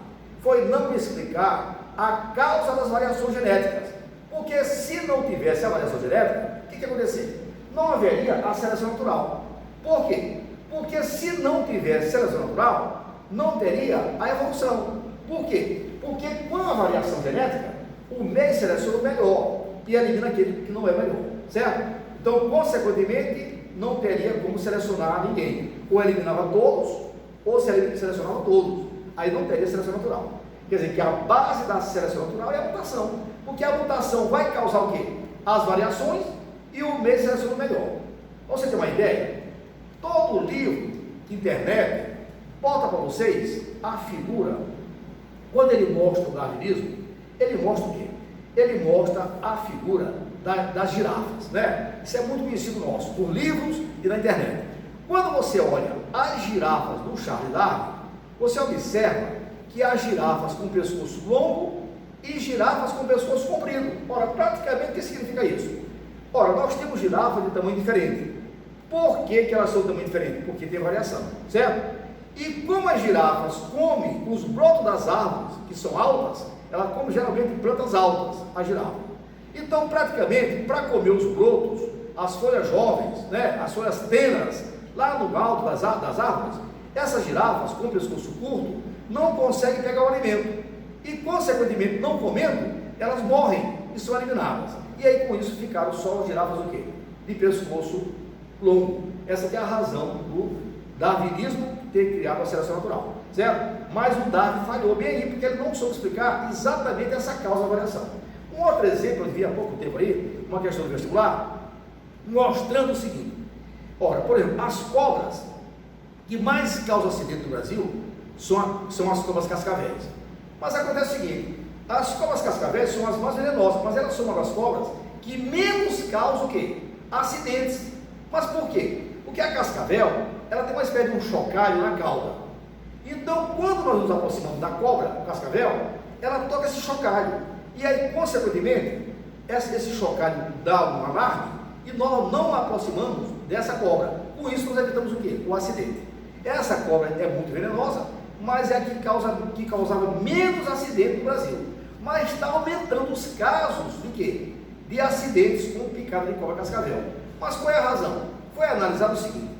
Foi não explicar a causa das variações genéticas. Porque se não tivesse a variação genética, o que acontecia? Não haveria a seleção natural. Por quê? Porque se não tivesse seleção natural, não teria a evolução. Por quê? Porque com a variação genética, o meio seleciona o melhor e elimina aquele que não é melhor, certo? Então, consequentemente, não teria como selecionar ninguém. Ou eliminava todos, ou selecionava todos. Aí não teria seleção natural. Quer dizer que a base da seleção natural é a mutação. Porque a mutação vai causar o quê? As variações e o meio seleciona o melhor. Pra você ter uma ideia, todo livro, internet, bota para vocês a figura. Quando ele mostra o darwinismo, ele mostra o quê? Ele mostra a figura das girafas, né? Isso é muito conhecido nosso, por livros e na internet. Quando você olha as girafas do Charles Darwin, você observa que há girafas com pescoço longo e girafas com pescoço comprido. Ora, praticamente o que significa isso? Ora, nós temos girafas de tamanho diferente. Por que elas são de tamanho diferente? Porque tem variação, certo? E como as girafas comem os brotos das árvores, que são altas, ela come geralmente plantas altas, a girafa. Então, praticamente, para comer os brotos, as folhas jovens, né, as folhas tenas, lá no alto das árvores, essas girafas com pescoço curto não conseguem pegar o alimento. E, consequentemente, não comendo, elas morrem e são eliminadas. E aí, com isso, ficaram só as girafas o quê? De pescoço longo. Essa que é a razão do darwinismo ter criado a seleção natural, certo? Mas o Darwin falhou bem aí, porque ele não soube explicar exatamente essa causa da variação. Um outro exemplo, eu vi há pouco tempo aí, uma questão do vestibular, mostrando o seguinte. Ora, por exemplo, as cobras que mais causam acidente no Brasil são as cobras cascavéis. Mas acontece o seguinte, as cobras cascavéis são as mais venenosas, mas elas são uma das cobras que menos causam o quê? Acidentes. Mas por quê? Porque a cascavel, ela tem uma espécie de um chocalho na cauda. Então, quando nós nos aproximamos da cobra, o cascavel, ela toca esse chocalho. E aí, consequentemente, esse chocalho dá um alarme e nós não aproximamos dessa cobra. Com isso, nós evitamos o quê? O acidente. Essa cobra é muito venenosa, mas é a que causava menos acidente no Brasil. Mas está aumentando os casos de quê? De acidentes com picada de cobra cascavel. Mas qual é a razão? Foi analisado o seguinte: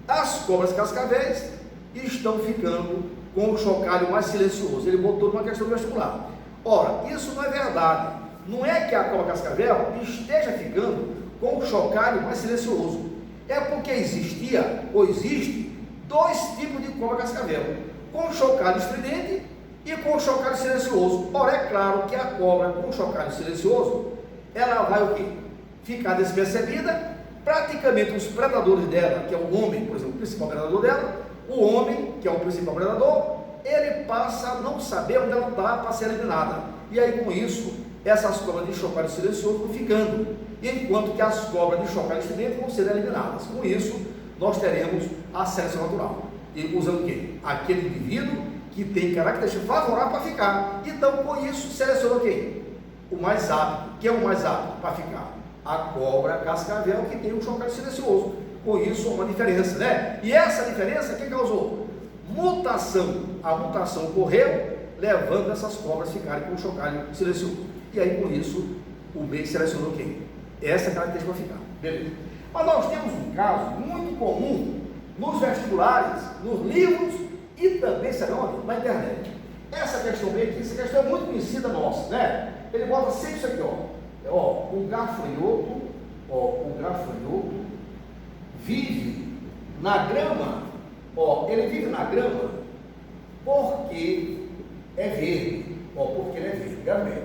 as cobras cascavéis estão ficando com o chocalho mais silencioso. Ele botou numa questão do vestibular. Ora, isso não é verdade. Não é que a cobra cascavel esteja ficando com o chocalho mais silencioso. É porque existia, ou existe, dois tipos de cobra cascavel: com chocalho estridente e com chocalho silencioso. Ora, é claro que a cobra com chocalho silencioso, ela vai o quê? Ficar despercebida. Praticamente os predadores dela, que é o homem, por exemplo, o principal predador dela, o homem, que é o principal predador, ele passa a não saber onde ela está para ser eliminada. E aí, com isso, essas cobras de chocalho silencioso vão ficando, enquanto que as cobras de chocalho estridente vão ser eliminadas. Com isso, nós teremos a seleção natural. E usando o quê? Aquele indivíduo que tem características favoráveis para ficar. Então, com isso, seleciona quem? O mais apto. Quem é o mais apto para ficar? A cobra cascavel, que tem um chocalho silencioso. Com isso, uma diferença, né? E essa diferença, que causou? Mutação. A mutação ocorreu, levando essas cobras a ficarem com um chocalho silencioso. E aí, com isso, o meio selecionou quem? Essa característica vai ficar, beleza. Mas nós temos um caso muito comum nos vestibulares, nos livros e também, sabe onde? Na internet. Essa questão bem aqui, essa questão é muito conhecida nossa, né? Ele bota sempre isso aqui, o gafanhoto vive na grama, ele vive na grama porque é verde, porque ele é verde, realmente.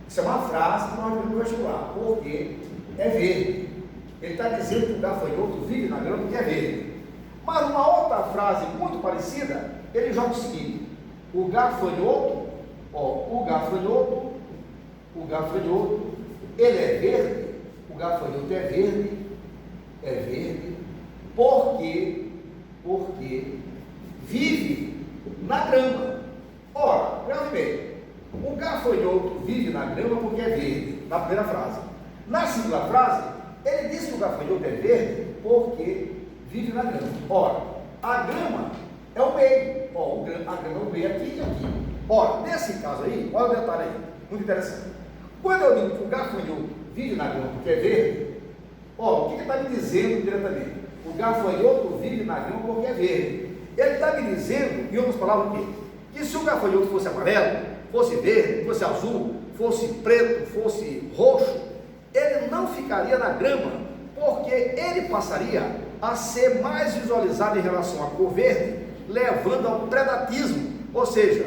Isso é uma frase que nós vimos no vestibular, porque é verde. Ele está dizendo que o gafanhoto vive na grama porque é verde. Mas uma outra frase muito parecida, ele joga o seguinte: o gafanhoto, ele é verde, o gafanhoto é verde, porque vive na grama. Ora, grave bem, o gafanhoto vive na grama porque é verde, na primeira frase. Na segunda frase, ele diz que o gafanhoto é verde porque vive na grama. Ora, a grama é o meio, a grama é o meio aqui e aqui. Ora, nesse caso aí, olha o detalhe aí, muito interessante. Quando eu digo que o gafanhoto vive na grama porque é verde, o que ele está me dizendo diretamente? O gafanhoto vive na grama porque é verde. Ele está me dizendo, em outras palavras, o quê? Que se o gafanhoto fosse amarelo, fosse verde, fosse azul, fosse preto, fosse roxo, ele não ficaria na grama, porque ele passaria a ser mais visualizado em relação à cor verde, levando ao predatismo, ou seja,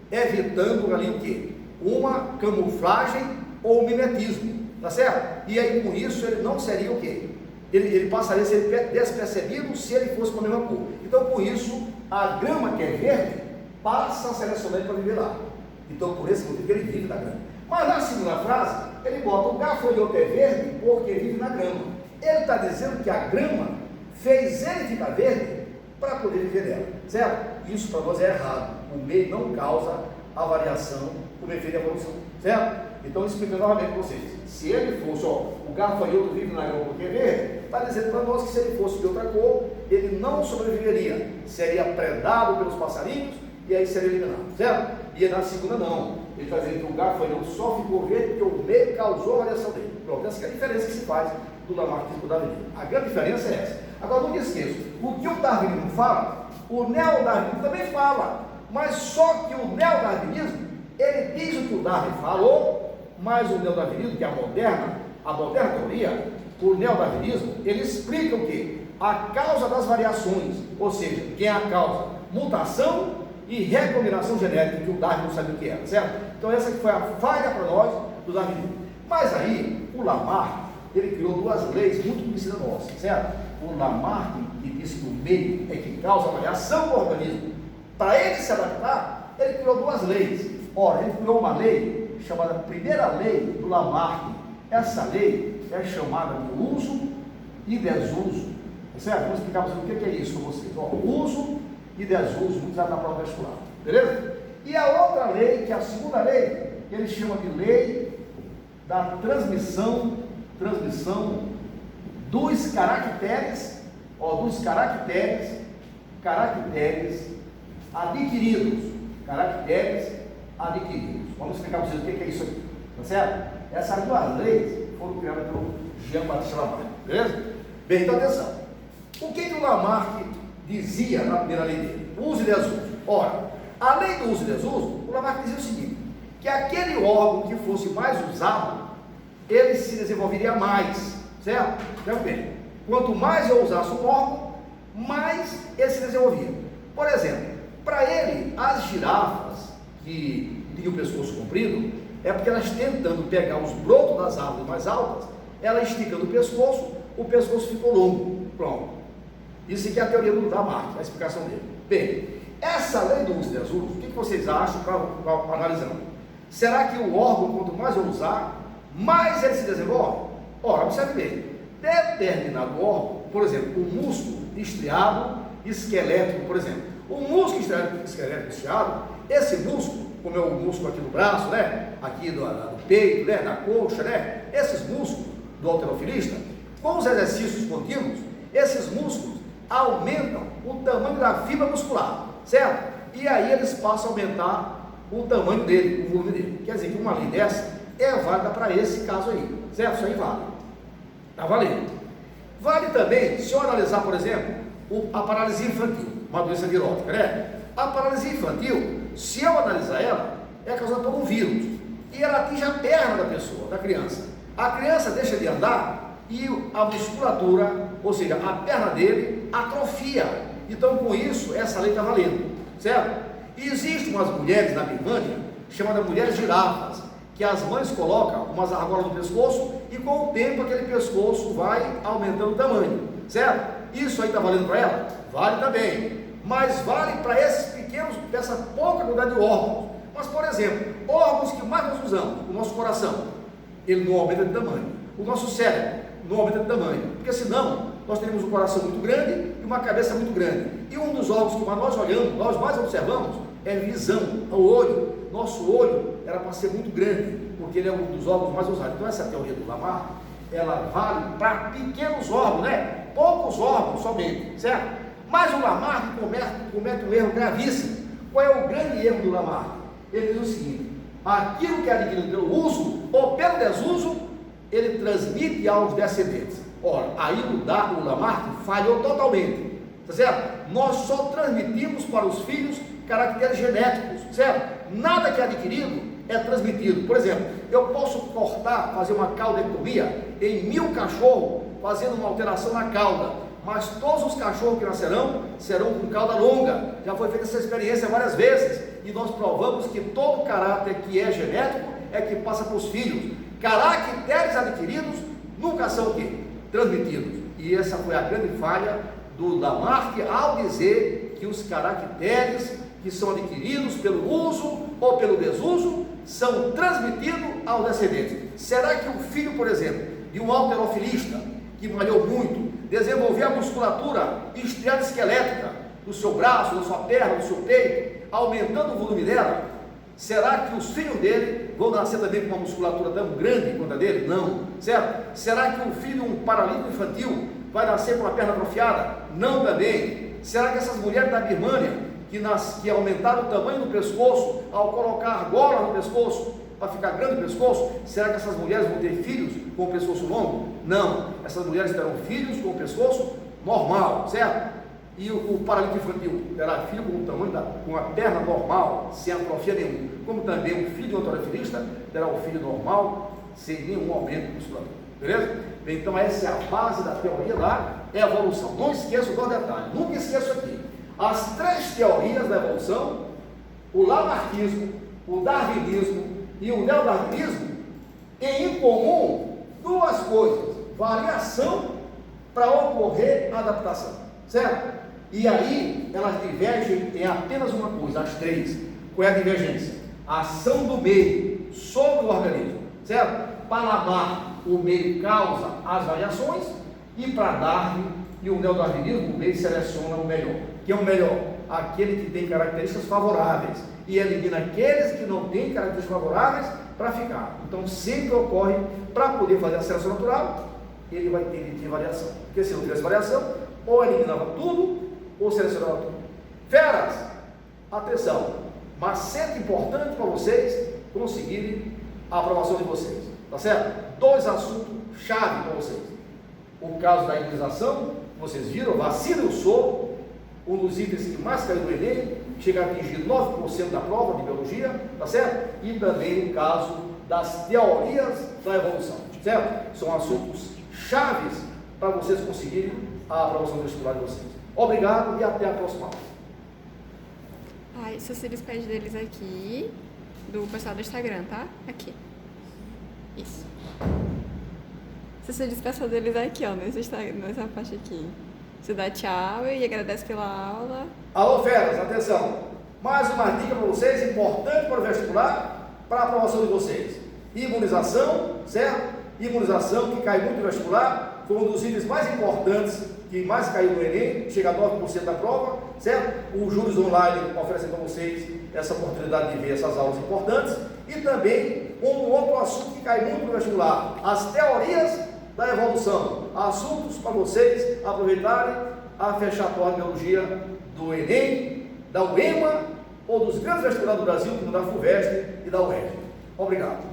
evitando ali o quê? Uma camuflagem ou mimetismo, tá certo? E aí, por isso, ele não seria o quê? Ele passaria a ser despercebido se ele fosse com a mesma cor. Então, por isso, a grama que é verde passa a selecionar ele para viver lá. Então, por esse motivo, ele vive na grama. Mas na segunda frase, ele bota: o gafanhoto é verde porque vive na grama. Ele está dizendo que a grama fez ele ficar verde para poder viver nela, certo? Isso para nós é errado. O meio não causa a variação como efeito da evolução, certo? Então, explicando novamente para vocês: se ele fosse, o gafanhoto vive na grama porque é verde, está dizendo para nós que se ele fosse de outra cor, ele não sobreviveria, seria predado pelos passarinhos e aí seria eliminado, certo? E na segunda não, ele está dizendo que o gafanhoto só ficou verde porque o meio causou a variação dele. Pronto, essa é a diferença que se faz do lamarckismo para o darwinismo. A grande diferença é essa. Agora, não esqueça, o que o darwinismo fala, o neodarwinismo também fala, mas só que o neodarwinismo, ele diz o que o Darwin falou, mas o neodarwinismo, que é a moderna teoria, o neodarwinismo, ele explica o quê? A causa das variações, ou seja, que é a causa? Mutação e recombinação genética, que o Darwin não sabia o que era, certo? Então essa que foi a falha para nós do darwinismo. Mas aí, o Lamarck, ele criou duas leis muito conhecidas nossas, certo? O Lamarck, que diz que o meio é que causa a variação do organismo, para ele se adaptar, ele criou duas leis. Ora, ele criou uma lei chamada Primeira Lei do Lamarck. Essa lei é chamada de uso e desuso, certo? Vou explicar para vocês o que é isso para vocês. Uso e desuso, muito usado na prova vestibular, beleza? E a outra lei, que é a segunda lei, ele chama de lei da transmissão dos caracteres adquiridos. Vamos explicar para vocês o que é isso aqui, tá certo? Essas duas leis foram criadas pelo Jean-Baptiste Lamarck, beleza? Bem, então atenção. O que o Lamarck dizia na primeira lei dele? Uso e desuso. Ora, a lei do uso e desuso, o Lamarck dizia o seguinte: que aquele órgão que fosse mais usado, ele se desenvolveria mais, certo? Então, bem, quanto mais eu usasse um órgão, mais ele se desenvolvia. Por exemplo, para ele, as girafas que tinham o pescoço comprido, é porque elas tentando pegar os brotos das árvores mais altas, ela esticando o pescoço ficou longo. Pronto. Isso aqui é a teoria do Lamarck, a explicação dele. Bem, essa lei do uso e desuso, o que vocês acham para analisando? Será que o órgão, quanto mais eu usar, mais ele se desenvolve? Ora, observe bem, determinado órgão, por exemplo, o músculo estriado esquelético, por exemplo, o músculo esquelético estriado, esse músculo, como é o músculo aqui do braço, né, aqui do peito, né, da coxa, né, esses músculos do halterofilista, com os exercícios contínuos, esses músculos aumentam o tamanho da fibra muscular, certo? E aí eles passam a aumentar o tamanho dele, o volume dele. Quer dizer que uma lei dessa é válida para esse caso aí, certo? Isso aí vale. Está valendo. Vale também, se eu analisar, por exemplo, a paralisia infantil, uma doença virótica, né? A paralisia infantil, se eu analisar ela, é causada por um vírus, e ela atinge a perna da pessoa, da criança. A criança deixa de andar e a musculatura, ou seja, a perna dele atrofia. Então, com isso, essa lei está valendo, certo? E existem umas mulheres na Birmânia, chamadas mulheres girafas, que as mães colocam umas argolas no pescoço e com o tempo aquele pescoço vai aumentando o tamanho, certo? Isso aí está valendo para ela? Vale também, mas vale para esses pequenos, dessa pouca quantidade de órgãos. Mas, por exemplo, órgãos que mais nós usamos, o nosso coração, ele não aumenta de tamanho, o nosso cérebro não aumenta de tamanho, porque senão nós teríamos um coração muito grande e uma cabeça muito grande. E um dos órgãos que nós olhamos, nós mais observamos, é visão, é o olho. Nosso olho era para ser muito grande, porque ele é um dos órgãos mais usados. Então essa teoria do Lamarck, ela vale para pequenos órgãos, né? Poucos órgãos somente, certo? Mas o Lamarck comete um erro gravíssimo. Qual é o grande erro do Lamarck? Ele diz o seguinte: aquilo que é adquirido pelo uso ou pelo desuso, ele transmite aos descendentes. Ora, aí o Lamarck falhou totalmente, tá certo? Nós só transmitimos para os filhos caracteres genéticos, certo? Nada que é adquirido é transmitido. Por exemplo, eu posso cortar, fazer uma caudectomia em 1000 cachorros, fazendo uma alteração na cauda, mas todos os cachorros que nascerão serão com cauda longa. Já foi feita essa experiência várias vezes e nós provamos que todo caráter que é genético é que passa para os filhos. Caracteres adquiridos nunca são o quê? Transmitidos. E essa foi a grande falha do Lamarck ao dizer que os caracteres que são adquiridos pelo uso ou pelo desuso são transmitidos aos descendentes. Será que o filho, por exemplo, de um halterofilista que malhou muito, desenvolveu a musculatura estriada esquelética do seu braço, da sua perna, do seu peito, aumentando o volume dela, será que os filhos dele vão nascer também com uma musculatura tão grande quanto a dele? Não, certo? Será que o filho de um paralítico infantil vai nascer com a perna atrofiada? Não também. Será que essas mulheres da Birmânia que aumentaram o tamanho do pescoço ao colocar argola no pescoço para ficar grande o pescoço, será que essas mulheres vão ter filhos com o pescoço longo? Não, essas mulheres terão filhos com o pescoço normal, certo? E o paralítico infantil terá filho com o tamanho com a perna normal, sem atrofia nenhuma, como também o filho de um halterofilista terá um filho normal, sem nenhum aumento de musculatura, beleza? Então essa é a base da teoria da evolução. Não esqueça do detalhe, nunca esqueça aqui. As 3 teorias da evolução, o lamarckismo, o darwinismo e o neodarwinismo, têm em comum 2 coisas: variação para ocorrer adaptação, certo? E aí elas divergem em apenas uma coisa, as 3. Qual é a divergência? A ação do meio sobre o organismo, certo? Para Lamarck, o meio causa as variações, e para Darwin e o neodarwinismo, o meio seleciona o melhor. Que é o melhor? Aquele que tem características favoráveis e elimina aqueles que não têm características favoráveis para ficar. Então sempre ocorre, para poder fazer a seleção natural, ele vai ter que ter variação, porque se não tivesse variação, ou eliminava tudo ou selecionava tudo. Feras, atenção, macete importante para vocês conseguirem a aprovação de vocês, tá certo? 2 assuntos chave para vocês: o caso da imunização, vocês viram, vacina eu sou um dos itens que mais caiu no Enem, chega a atingir 9% da prova de biologia, tá certo? E também o caso das teorias da evolução, certo? São assuntos chaves para vocês conseguirem a aprovação do vestibular de vocês. Obrigado e até a próxima aula. Só se despede deles aqui, do pessoal do Instagram, tá? Aqui. Isso. Você se despeça deles aqui, ó, nessa parte aqui. Você dá tchau e agradece pela aula. Alô, feras, atenção! Mais uma dica para vocês, importante para o vestibular, para a aprovação de vocês. Imunização, certo? Imunização, que cai muito no vestibular, foi um dos itens mais importantes, que mais caiu no Enem, chega a 9% da prova, certo? O Juros Online oferece para vocês essa oportunidade de ver essas aulas importantes. E também um outro assunto que cai muito no vestibular: as teorias da evolução. Assuntos para vocês aproveitarem a fechar a prova de biologia do Enem, da UEMA ou dos grandes vestibulares do Brasil, como da FUVEST e da UERJ. Obrigado.